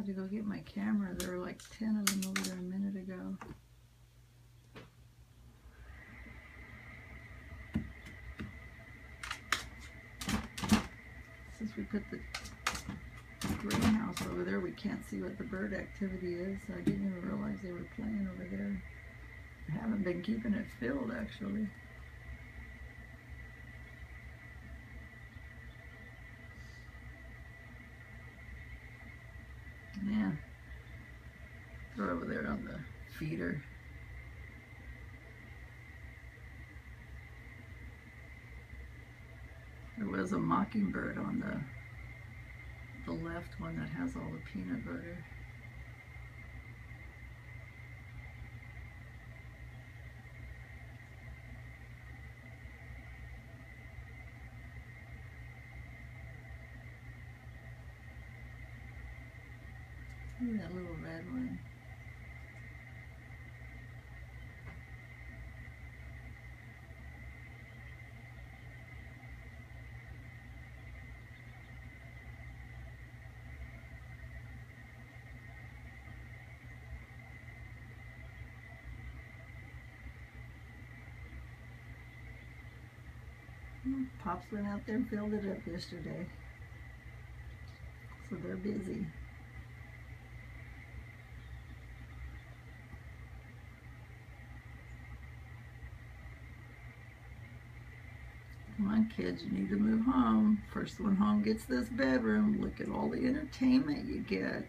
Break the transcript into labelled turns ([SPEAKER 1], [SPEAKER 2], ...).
[SPEAKER 1] had to go get my camera. There were like 10 of them over there a minute ago. Since we put the greenhouse over there, we can't see what the bird activity is. So I didn't even realize they were playing over there. I haven't been keeping it filled, actually. Yeah, they're over there on the feeder. There was a mockingbird on the left one that has all the peanut butter. Ooh, that little red one. Pops went out there and filled it up yesterday. So they're busy. Come on, kids, you need to move home. First one home gets this bedroom. Look at all the entertainment you get.